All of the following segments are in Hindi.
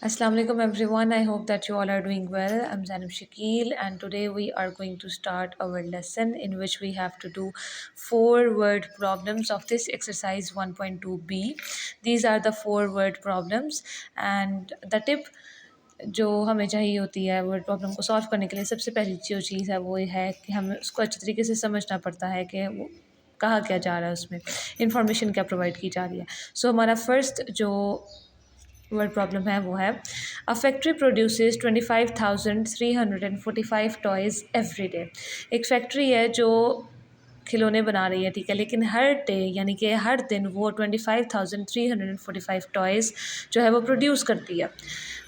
Assalamu alaikum everyone. I hope that you all are doing well. I'm Zainab Shakil and today we are going to start our lesson in which we have to do 4 word problems of this exercise 1.2b. These are the 4 word problems and the tip जो हमें चाहिए होती है वर्ड प्रॉब्लम को सॉल्व करने के लिए सबसे पहली जो चीज़ है वो है कि हमें उसको अच्छे तरीके से समझना पड़ता है कि वो कहा क्या जा रहा है, उसमें इंफॉर्मेशन क्या प्रोवाइड की जा रही है। सो हमारा फर्स्ट जो वर्ड प्रॉब्लम है वो है a factory produces 25,345 toys every day. एक फैक्ट्री है जो खिलौने बना रही है, ठीक है, लेकिन हर डे यानी कि हर दिन वो 25,345 टॉयज़ जो है वो प्रोड्यूस करती है।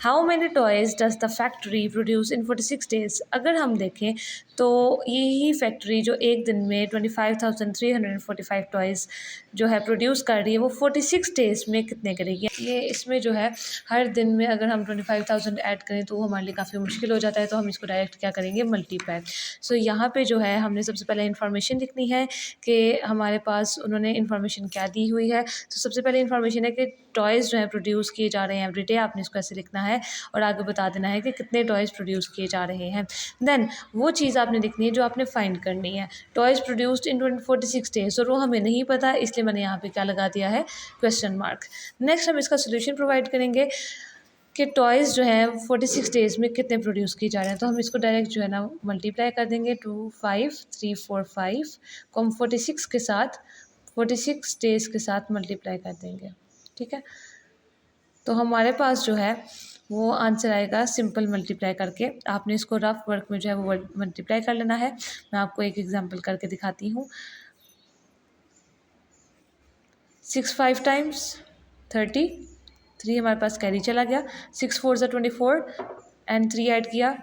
How many toys does the factory produce in 46 days. अगर हम देखें तो यही फैक्ट्री जो एक दिन में 25,345 टॉयज़ जो है प्रोड्यूस कर रही है वो 46 डेज़ में कितने करेगी। ये इसमें जो है हर दिन में अगर हम 25,000 ऐड करें तो वो हमारे लिए काफ़ी मुश्किल हो जाता है, तो हम इसको डायरेक्ट क्या करेंगे, मल्टीप्लाई। सो यहाँ पे जो है हमने सबसे पहले इन्फॉर्मेशन लिखनी है कि हमारे पास उन्होंने इन्फॉर्मेशन क्या दी हुई है। तो सबसे पहले इन्फॉर्मेशन है कि टॉयज़ जो है प्रोड्यूस किए जा रहे हैं एवरी डे, आपने इसको ऐसे लिखना है और आगे बता देना है कि कितने टॉयज़ प्रोड्यूस किए जा रहे हैं। देन वो चीज़ आपने लिखनी है जो आपने फाइंड करनी है। टॉयज़ प्रोड्यूस्ड इन 46 डेज, और वो हमें नहीं पता, इसलिए मैंने यहाँ पे क्या लगा दिया है, क्वेश्चन मार्क। नेक्स्ट हम इसका सोल्यूशन प्रोवाइड करेंगे कि टॉयज़ जो हैं 46 डेज़ में कितने प्रोड्यूस किए जा रहे हैं। तो हम इसको डायरेक्ट जो है ना मल्टीप्लाई कर देंगे, 2 5 3 4 5 को हम 46 के साथ 46 डेज़ के साथ मल्टीप्लाई कर देंगे, ठीक है। तो हमारे पास जो है वो आंसर आएगा सिंपल मल्टीप्लाई करके। आपने इसको रफ वर्क में जो है वो मल्टीप्लाई कर लेना है। मैं आपको एक एग्जांपल करके दिखाती हूँ। 6 5 टाइम्स 30, 3 हमारे पास कैरी चला गया, 6 4 ज़ा 24 एंड 3 ऐड किया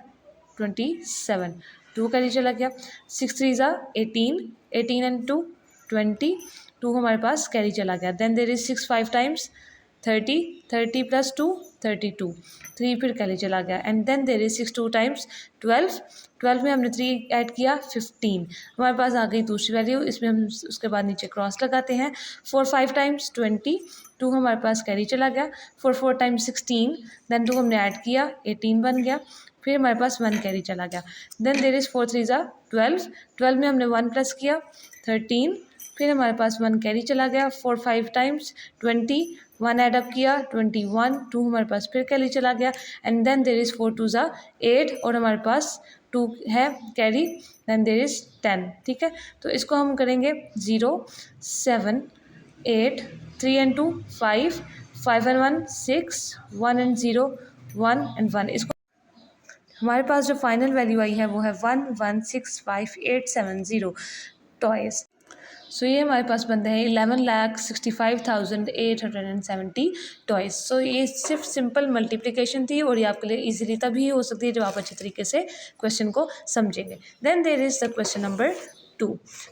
27, 2 कैरी चला गया, 6 3 ज़ा 18, 18 एंड 2 20, 2 हमारे पास कैरी चला गया। Then there is 6 5 times 30, 30 plus 2 32, 3 फिर कैरी चला गया। And then there is 6 2 times 12, 12 में हमने 3 ऐड किया 15, हमारे पास आ गई दूसरी वैल्यू। इसमें हम उसके बाद नीचे क्रॉस लगाते हैं। 4 5 टाइम्स 20, 2 हमारे पास कैरी चला गया, 4 4 टाइम्स 16, देन 2 हमने ऐड किया 18 बन गया, फिर हमारे पास 1 कैरी चला गया। देन देर इज़ 4 3 ज़ा 12, 12 में हमने 1 प्लस किया 13, फिर हमारे पास 1 कैरी चला गया। 4 5 टाइम्स 20, 1 ऐड अप किया 21, 2 हमारे पास फिर कैरी चला गया। एंड देन देर इज़ 4 2 ज़ा 8 और हमारे पास 2 है कैरी, देन देर इज़ 10, ठीक है। तो इसको हम करेंगे 0 7 8 3 एंड 2 5 5 एंड 1 6 1 एंड 0 1 एंड 1। इसको हमारे पास जो फाइनल वैल्यू आई है वो है 1165870 टॉयज़। सो ये हमारे पास बनते हैं 11,65,870 टॉयज़। सो ये सिर्फ सिंपल मल्टीप्लिकेशन थी और ये आपके लिए इजीली तभी हो सकती है जब आप अच्छे तरीके से क्वेश्चन को समझेंगे। Then there is the question number 2।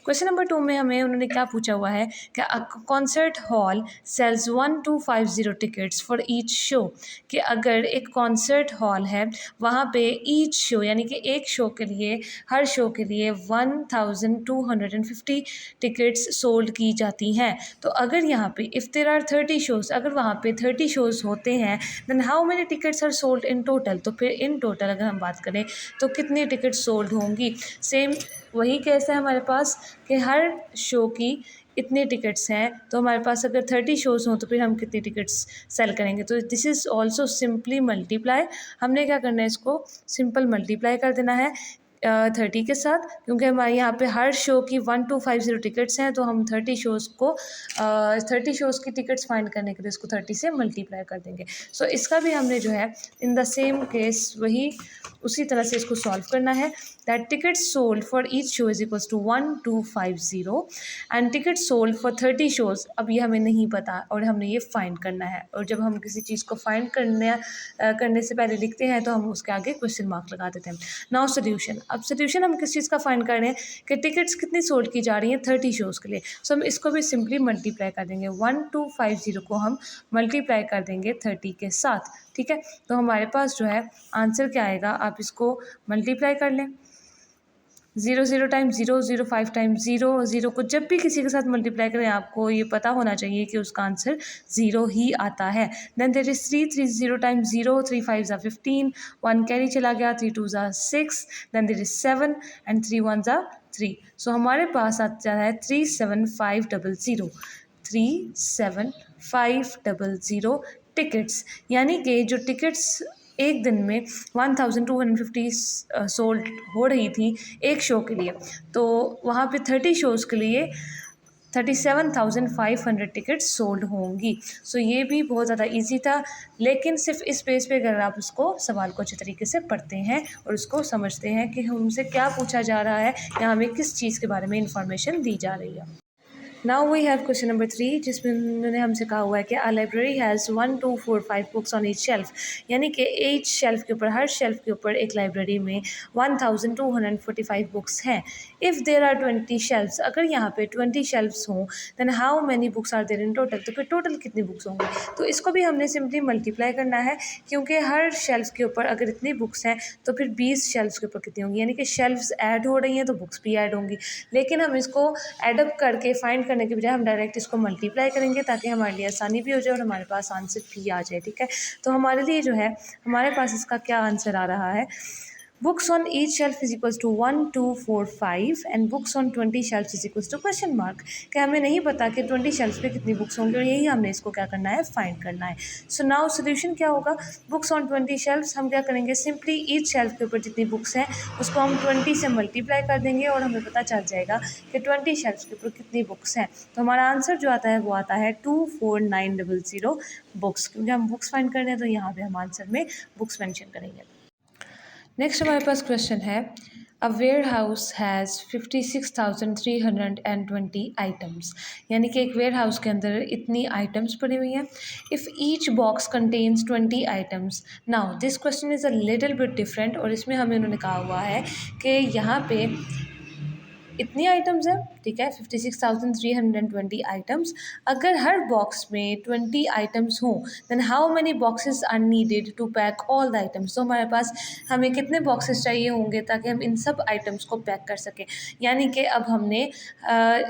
Question number 2 में हमें उन्होंने क्या पूछा हुआ है कि a concert hall sells 1250 tickets for each show. कि अगर एक कॉन्सर्ट हॉल है, वहाँ पे ईच शो यानी कि एक शो के लिए, हर शो के लिए 1250 टिकट्स सोल्ड की जाती हैं। तो अगर यहाँ पे इफ़ देयर आर 30 शोज़, अगर वहाँ पे 30 शोज़ होते हैं, then how many tickets are sold in total. तो फिर इन टोटल अगर हम बात करें तो कितनी टिकट सोल्ड होंगी। सेम वही केस है हमारे पास कि हर शो की इतने टिकट्स हैं, तो हमारे पास अगर 30 शोज़ हों तो फिर हम कितनी टिकट्स सेल करेंगे। तो this is also simply multiply. हमने क्या करना है, इसको सिंपल मल्टीप्लाई कर देना है 30 के साथ, क्योंकि हमारे यहाँ पे हर शो की 1250 टिकट्स हैं, तो हम 30 शोज़ को 30 शोज़ की टिकट्स फाइंड करने के लिए इसको 30 से मल्टीप्लाई कर देंगे। सो इसका भी हमने जो है इन द सेम केस वही उसी तरह से इसको सॉल्व करना है। That ticket sold for each show is equals to 1250 and ticket sold for 30 shows. अब ये हमें नहीं पता और हमने ये फाइंड करना है, और जब हम किसी चीज़ को फाइंड करने से पहले लिखते हैं तो हम उसके आगे क्वेश्चन मार्क लगा देते हैं। Now solution. अब सोल्यूशन हम किस चीज़ का फाइंड कर रहे हैं कि टिकट्स कितनी सोल्ड की जा रही हैं 30 शोज़ के लिए। सो हम इसको भी सिंपली मल्टीप्लाई कर देंगे, 1250 को हम मल्टीप्लाई कर देंगे 30 के साथ, ठीक है। तो हमारे पास जो है आंसर क्या आएगा, आप इसको मल्टीप्लाई कर लें। Zero zero times zero, zero 5 times zero, zero को जब भी किसी के साथ मल्टीप्लाई करें आपको ये पता होना चाहिए कि उसका आंसर ज़ीरो ही आता है। Then there is 3, 3 zero times zero, 3 5 ज़ा 15, 1 कैरी चला गया, 3 2 ज़ा 6, देन देयर इज़ 7 एंड 3 1 ज़ा 3। सो हमारे पास आता है 37500, 37500 टिकट्स। यानी कि जो टिकट्स एक दिन में 1250 सोल्ड हो रही थी एक शो के लिए, तो वहाँ पे 30 शोज़ के लिए 37,500 टिकट्स सोल्ड होंगी। सो ये भी बहुत ज़्यादा इजी था, लेकिन सिर्फ इस बेस पे अगर आप उसको सवाल को अच्छे तरीके से पढ़ते हैं और उसको समझते हैं कि हमसे क्या पूछा जा रहा है या हमें किस चीज़ के बारे में इंफॉर्मेशन दी जा रही है। Now we have question number 3, जिसमें उन्होंने हमसे कहा हुआ है कि a library has 1 2 4 5 books on each shelf. यानी कि ईच शेल्फ के ऊपर, हर शेल्फ के ऊपर एक लाइब्रेरी में 1245 बुक्स हैं। इफ़ देयर आर 20 शेल्फ्स, अगर यहाँ पे 20 शेल्फ्स हों, then how many books are there in total, तो फिर टोटल कितनी बुक्स होंगी। तो इसको भी हमने सिंपली मल्टीप्लाई करना है, क्योंकि हर शेल्फ के ऊपर अगर इतनी बुक्स हैं तो फिर 20 शेल्फ्स के ऊपर कितनी होंगी, यानी कि शेल्फ्स ऐड हो रही हैं तो बुक्स भी ऐड होंगी। लेकिन हम इसको एडअप करके फाइंड करने के बजाय हम डायरेक्ट इसको मल्टीप्लाई करेंगे, ताकि हमारे लिए आसानी भी हो जाए और हमारे पास आंसर भी आ जाए। ठीक है, तो हमारे लिए जो है, हमारे पास इसका क्या आंसर आ रहा है, books on each shelf is equals to 1 2 4 5 and books on 20 shelf is equals to question mark. क्या हमें नहीं पता कि 20 शेल्फ पे कितनी बुक्स होंगी, और यही हमने इसको क्या करना है, फाइंड करना है। सो नाउ सोल्यूशन क्या होगा, बुक्स ऑन 20 शेल्फ्स, हम क्या करेंगे, सिंपली ईच शेल्फ के ऊपर जितनी बुक्स हैं उसको हम 20 से मल्टीप्लाई कर देंगे और हमें पता चल जाएगा कि 20 शेल्फ्स के ऊपर कितनी बुक्स हैं। तो हमारा आंसर जो आता है वो आता है 24900 बुक्स, क्योंकि हम बुक्स फाइंड कर रहे हैं तो यहाँ पे हम आंसर में बुक्स मेंशन करेंगे। नेक्स्ट हमारे पास क्वेश्चन है, अ वेयर हाउस हैज़ 56,320 आइटम्स। यानी कि एक वेयर हाउस के अंदर इतनी आइटम्स पड़ी हुई हैं। If each box contains 20 items, now this question is a little bit different, और इसमें हमें उन्होंने कहा हुआ है कि यहाँ पे इतनी आइटम्स हैं, ठीक है, 56,320 आइटम्स। अगर हर बॉक्स में 20 आइटम्स हों, then how many boxes are needed to pack all the items. तो हमारे पास हमें कितने बॉक्सेस चाहिए होंगे ताकि हम इन सब आइटम्स को पैक कर सकें। यानी कि अब हमने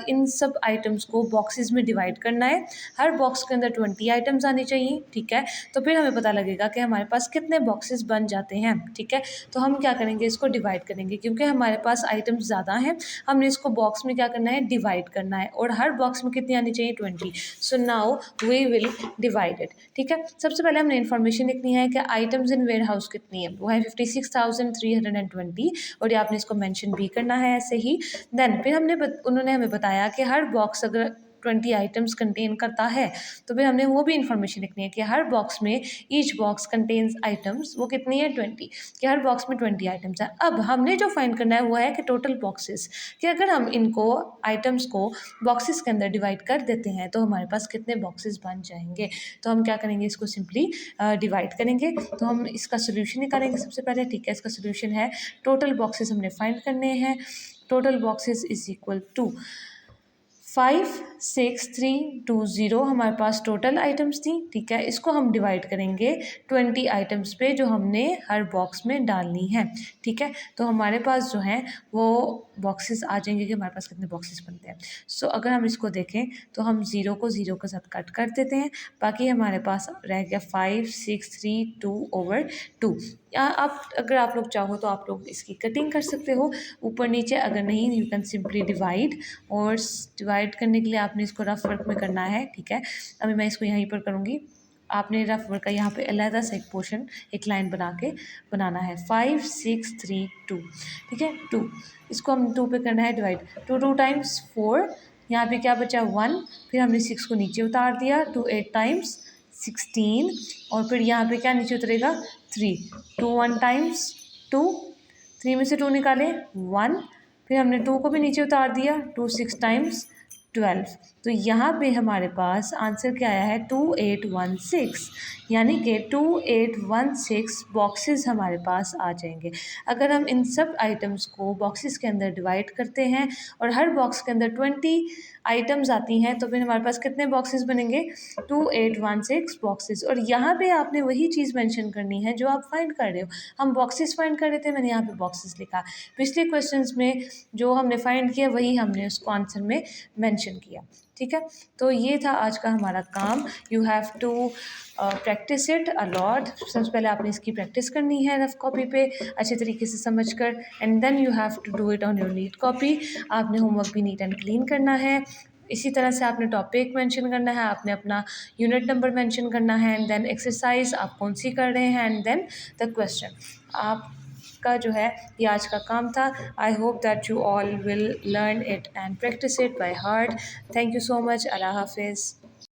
इन सब आइटम्स को बॉक्सेस में डिवाइड करना है। हर बॉक्स के अंदर 20 आइटम्स आनी चाहिए, ठीक है, तो फिर हमें पता लगेगा कि हमारे पास कितने बॉक्सेस बन जाते हैं। ठीक है, तो हम क्या करेंगे, इसको डिवाइड करेंगे, क्योंकि हमारे पास आइटम्स ज़्यादा हैं, हमने इसको बॉक्स में क्या करना है, डिवाइड करना है, और हर बॉक्स में कितनी आनी चाहिए, 20। So now we will divide it. ठीक है, सबसे पहले हमने इन्फॉर्मेशन लिखनी है कि आइटम्स इन वेयर हाउस कितनी है, वो है 56,320, और ये आपने इसको मेंशन भी करना है ऐसे ही। देन फिर उन्होंने हमें बताया कि हर बॉक्स अगर 20 आइटम्स कंटेन करता है, तो फिर हमने वो भी इन्फॉर्मेशन लिखनी है कि हर बॉक्स में, ईच बॉक्स कंटेन्स आइटम्स, वो कितनी है, 20, कि हर बॉक्स में 20 आइटम्स हैं। अब हमने जो फाइंड करना है वो है कि टोटल बॉक्सेस, कि अगर हम इनको आइटम्स को बॉक्सेस के अंदर डिवाइड कर देते हैं तो हमारे पास कितने बॉक्सेस बन जाएंगे। तो हम क्या करेंगे, इसको सिंपली डिवाइड करेंगे। तो हम इसका सोल्यूशन निकालेंगे सबसे पहले। ठीक है, इसका सोल्यूशन है, टोटल बॉक्सेस हमने फाइंड करने हैं। Total boxes is equal to 56320 हमारे पास टोटल आइटम्स थी। ठीक है, इसको हम डिवाइड करेंगे 20 आइटम्स पे जो हमने हर बॉक्स में डालनी है। ठीक है, तो हमारे पास जो है वो बॉक्सेस आ जाएंगे कि हमारे पास कितने बॉक्सेस बनते हैं। सो अगर हम इसको देखें तो हम ज़ीरो को ज़ीरो के साथ कट कर देते हैं, बाकी हमारे पास रह गया 5632/2। या अगर आप लोग चाहो तो आप लोग इसकी कटिंग कर सकते हो ऊपर नीचे, अगर नहीं यू कैन सिंपली डिवाइड, और डिवाइड करने के लिए आपने इसको रफ वर्क में करना है। ठीक है, अभी मैं इसको यहीं पर करूँगी। आपने रफ वर्क का यहाँ पे अलहदा सा एक पोर्शन, एक लाइन बना के बनाना है, 5632। ठीक है, 2, इसको हम 2 पे करना है डिवाइड, 2 टाइम्स 4, यहाँ पे क्या बचा 1, फिर हमने 6 को नीचे उतार दिया, 2 8 टाइम्स 16, और फिर यहाँ पे क्या नीचे उतरेगा 3, 2 1 टाइम्स 2, 3 में से 2 निकाले 1, फिर हमने 2 को भी नीचे उतार दिया, 2 6 टाइम्स 12। तो यहाँ पे हमारे पास आंसर क्या आया है 2816, यानी कि 2816 बॉक्सेस हमारे पास आ जाएंगे। अगर हम इन सब आइटम्स को बॉक्सेस के अंदर डिवाइड करते हैं और हर बॉक्स के अंदर 20 आइटम्स आती हैं तो फिर हमारे पास कितने बॉक्सेस बनेंगे 2816 बॉक्सेस। और यहाँ पे आपने वही चीज़ मेंशन करनी है जो आप फाइंड कर रहे हो। हम बॉक्सेस फाइंड कर रहे थे, मैंने यहाँ पे बॉक्सेस लिखा। पिछले क्वेश्चंस में जो हमने फाइंड किया वही हमने उसको आंसर में मेंशन किया। ठीक है, तो ये था आज का हमारा काम। You have to practice it a lot. सबसे पहले आपने इसकी प्रैक्टिस करनी है रफ कॉपी पे अच्छे तरीके से समझकर, and then you have to do it on your neat copy. आपने होमवर्क भी नीट एंड क्लीन करना है। इसी तरह से आपने टॉपिक मेंशन करना है, आपने अपना यूनिट नंबर मेंशन करना है, एंड देन एक्सरसाइज आप कौन सी कर रहे हैं, एंड देन द क्वेश्चन। आप का जो है ये आज का काम था। I hope that you all will learn it and practice it by heart. Thank you so much. अल्लाह हाफिज़।